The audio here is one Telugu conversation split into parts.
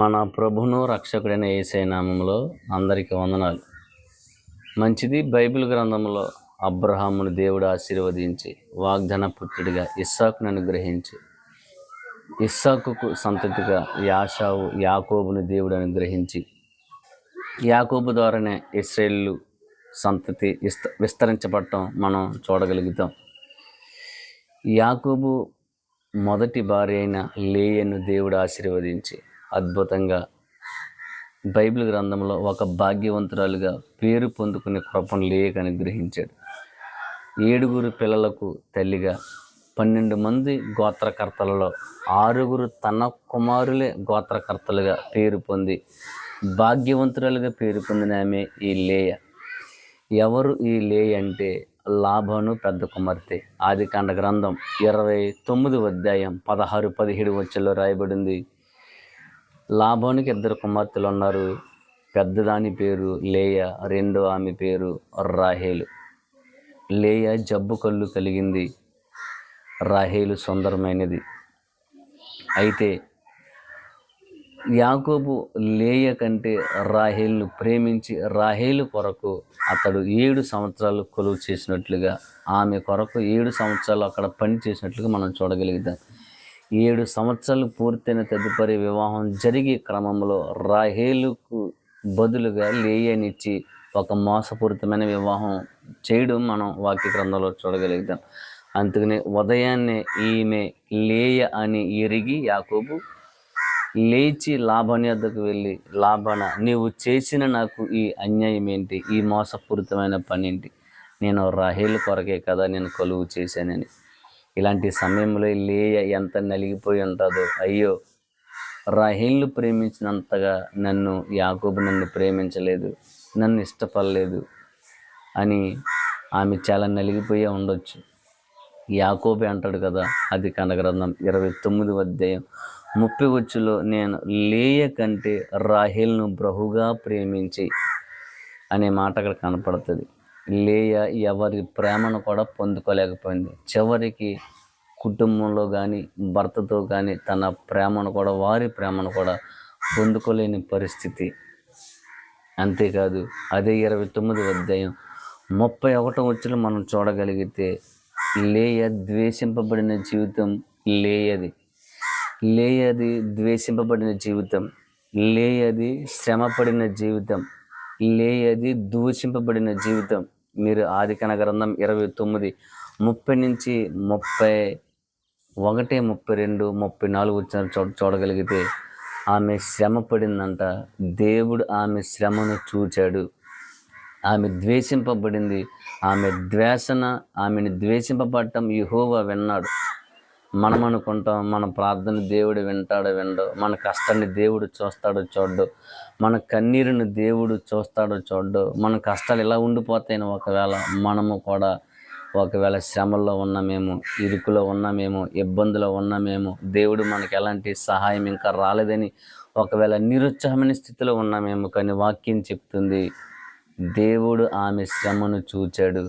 మన ప్రభును రక్షకుడైన యేసయ్య నామములో అందరికీ వందనాలు. మంచిది. బైబిల్ గ్రంథంలో అబ్రహామును దేవుడు ఆశీర్వదించి వాగ్దాన పుత్రుడిగా ఇస్సాకును అనుగ్రహించి ఇస్సాకుకు సంతతిగా యాకోబును దేవుడు అనుగ్రహించి యాకోబు ద్వారానే ఇశ్రాయేలు సంతతి విస్తరించబడటం మనం చూడగలుగుతాం. యాకోబు మొదటి భార్య అయిన లేయను దేవుడు ఆశీర్వదించి అద్భుతంగా బైబిల్ గ్రంథంలో ఒక భాగ్యవంతురాలుగా పేరు పొందుకునే కృపను లేయకు అనుగ్రహించాడు. 7 పిల్లలకు తల్లిగా 12 మంది గోత్రకర్తలలో 6 తన కుమారులే గోత్రకర్తలుగా పేరు పొంది భాగ్యవంతురాలుగా పేరు పొందిన ఆమె ఈ లేయ. ఎవరు ఈ లేయ అంటే లాబాను పెద్ద కుమార్తె. ఆదికాండ గ్రంథం 29వ అధ్యాయం 16-17 వచనాల్లో రాయబడింది. లాబానుకి 2 కుమార్తెలు ఉన్నారు. పెద్దదాని పేరు లేయ, రెండో ఆమె పేరు రాహేలు. లేయ జబ్బు కళ్ళు కలిగింది, రాహేలు సుందరమైనది. అయితే యాకోబు లేయ కంటే రాహేలును ప్రేమించి రాహేలు కొరకు అతడు 7 సంవత్సరాలు కొలువు చేసినట్లుగా, ఆమె కొరకు 7 సంవత్సరాలు అక్కడ పని చేసినట్లుగా మనం చూడగలుగుతాం. 7 సంవత్సరాలు పూర్తయిన తదుపరి వివాహం జరిగే క్రమంలో రాహేలుకు బదులుగా లేయనిచ్చి ఒక మోసపూరితమైన వివాహం చేయడం మనం వాక్య గ్రంథంలో చూడగలుగుతాం. అందుకనే ఉదయాన్నే ఈమె లేయ అని ఎరిగి యాకోబు లేచి లాబాను వద్దకు వెళ్ళి, లాబానా, నీవు చేసిన నాకు ఈ అన్యాయం ఏంటి? ఈ మోసపూరితమైన పని ఏంటి? నేను రాహేలు కొరకే కదా నేను కొలువు చేశానని. ఇలాంటి సమయంలో లేయ ఎంత నలిగిపోయి ఉంటుందో. అయ్యో, రాహేలు ప్రేమించినంతగా యాకోబు నన్ను ప్రేమించలేదు, నన్ను ఇష్టపడలేదు అని ఆమె చాలా నలిగిపోయే ఉండొచ్చు. యాకోబే అంటాడు కదా, ఆదికాండ గ్రంథం 29వ అధ్యాయం 30 వచనంలో, నేను లేయ కంటే రాహేలును బహుగా ప్రేమించి అనే మాట అక్కడ కనపడుతుంది. లేయ ఎవరి ప్రేమను కూడా పొందుకోలేకపోయింది. చివరికి కుటుంబంలో కానీ భర్తతో కానీ తన ప్రేమను కూడా, వారి ప్రేమను కూడా పొందుకోలేని పరిస్థితి. అంతేకాదు అదే 29వ అధ్యాయం 31వ వచనం మనం చూడగలిగితే, లేయ ద్వేషింపబడిన జీవితం లేయది. లేయది ద్వేషింపబడిన జీవితం, లేయది శ్రమపడిన జీవితం, లేయది దూషింపబడిన జీవితం. మీరు ఆదికాండ గ్రంథం 29:30 నుంచి 31, 32, 34 వచ్చిన చూడగలిగితే ఆమె శ్రమ పడిందంట. దేవుడు ఆమె శ్రమను చూచాడు. ఆమె ద్వేషింపబడింది. ఆమెను ద్వేషింపబడటం యెహోవా విన్నాడు. మనం అనుకుంటాం మన ప్రార్థన దేవుడు వింటాడో వినడో, మన కష్టాన్ని దేవుడు చూస్తాడో చూడ్డో, మన కన్నీరుని దేవుడు చూస్తాడో చూడ్డో, మన కష్టాలు ఇలా ఉండిపోతాయని మనము కూడా ఒకవేళ శ్రమల్లో ఉన్నామేమో, ఇరుకులో ఉన్నామేమో, ఇబ్బందులో ఉన్నామేమో, దేవుడు మనకి ఎలాంటి సహాయం ఇంకా రాలేదని ఒకవేళ నిరుత్సాహమైన స్థితిలో ఉన్నామేమో. కానీ వాక్యం చెప్తుంది, దేవుడు ఆమె శ్రమను చూచాడు.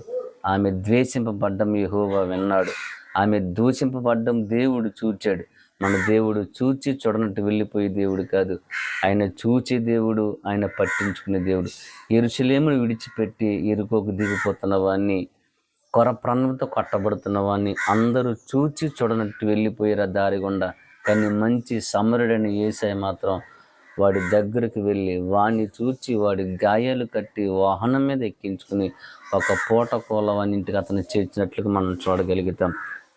ఆమె ద్వేషింపబడ్డం యెహోవా విన్నాడు. ఆమె దూషింపబడ్డం దేవుడు చూచాడు. మన దేవుడు చూచి చూడనట్టు వెళ్ళిపోయే దేవుడు కాదు. ఆయన చూచే దేవుడు, ఆయన పట్టించుకునే దేవుడు. యెరూషలేమును విడిచిపెట్టి యెరికోకు దిగిపోతున్న వాడిని, కొర ప్రాణంతో కొట్టబడుతున్న వాడిని అందరూ చూచి చూడనట్టు వెళ్ళిపోయారు దారి గుండా. కానీ మంచి సమరుడైన యేసయ్య మాత్రం వాడి దగ్గరకు వెళ్ళి వాడిని చూచి వాడి గాయాలు కట్టి వాహనం మీద ఎక్కించుకుని ఒక పూట కోలవాని ఇంటికి అతను చేర్చినట్లుగా మనం చూడగలుగుతాం.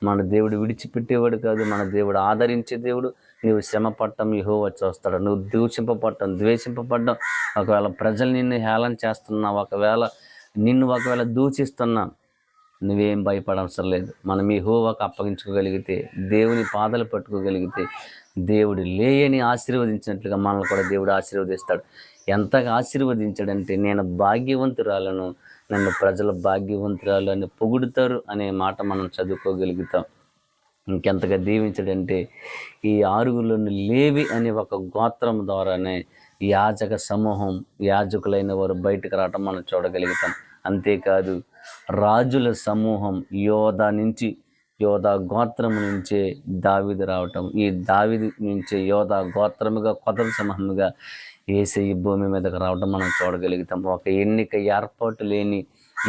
మన దేవుడు విడిచిపెట్టేవాడు కాదు, మన దేవుడు ఆదరించే దేవుడు. నువ్వు శ్రమ పడటం యెహోవా చూస్తాడు. నువ్వు దూషింపబడటం, ద్వేషింపబడటం, ఒకవేళ ప్రజలు నిన్ను హేళన చేస్తున్నా, ఒకవేళ దూషిస్తున్నా, నువ్వేం భయపడవసరం లేదు. మనం యెహోవాకు అప్పగించుకోగలిగితే, దేవుని పాదాలు పట్టుకోగలిగితే, దేవుడు లేయని ఆశీర్వదించినట్లుగా మనల్ని కూడా దేవుడు ఆశీర్వదిస్తాడు. ఎంతగా ఆశీర్వదించాడంటే, నేను భాగ్యవంతురాలను, నన్ను ప్రజలు భాగ్యవంతురాలు అని పొగుడుతారు అనే మాట మనం చదువుకోగలుగుతాం. ఇంకెంతగా దీవించాడంటే, ఈ 6 లేవి అనే ఒక గోత్రం ద్వారానే యాజక సమూహం, యాజకులైన వారు బయటకు రావటం మనం చూడగలుగుతాం. అంతేకాదు రాజుల సమూహం యోధా నుంచి యోధా గోత్రము నుంచే దావీదు రావటం, ఈ దావీదు నుంచే యోధా గోత్రముగా కొత్త సమూహముగా యేసయ్య భూమి మీదకి రావటం మనం చూడగలుగుతాం. ఒక ఎన్నిక ఏర్పాటు లేని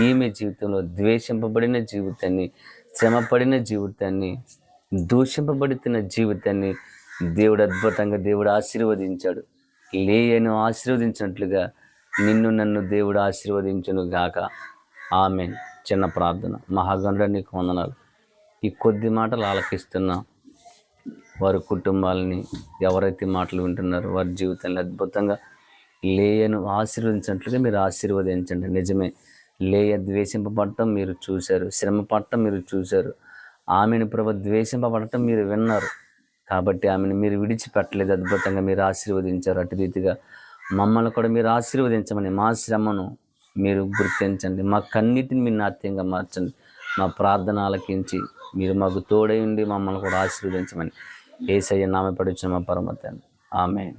ఈమె జీవితంలో ద్వేషింపబడిన జీవితాన్ని, శ్రమపడిన జీవితాన్ని, దూషింపబడుతున్న జీవితాన్ని దేవుడు అద్భుతంగా దేవుడు ఆశీర్వదించాడు. లేయను ఆశీర్వదించినట్లుగా నిన్ను నన్ను దేవుడు ఆశీర్వదించును గాక. ఆమేన్. చిన్న ప్రార్థన. మహాగణుడా నీకు వందనాలు. ఈ కొద్ది మాటలు ఆలకిస్తున్నా వారి కుటుంబాలని, ఎవరైతే మాటలు వింటున్నారో వారి జీవితాన్ని అద్భుతంగా లేయను ఆశీర్వదించినట్లుగా మీరు ఆశీర్వదించండి. నిజమే, లేయ ద్వేషింపబడటం మీరు చూశారు, శ్రమ పడటం మీరు చూశారు, ఆమెను ప్రభు ద్వేషింపబడటం మీరు విన్నారు. కాబట్టి ఆమెను మీరు విడిచిపెట్టలేదు, అద్భుతంగా మీరు ఆశీర్వదించారు. అటు రీతిగా మమ్మల్ని కూడా మీరు ఆశీర్వదించమని, మా శ్రమను మీరు గుర్తించండి, మా కన్నీటిని మీరు నాట్యంగా మార్చండి. మా ప్రార్థన ఆలకించి మీరు మాకు తోడై ఉండి మమ్మల్ని కూడా ఆశీర్వదించమని యేసయ్య నామమున పడుచున్న మా పరమ తండ్రి. ఆమేన్.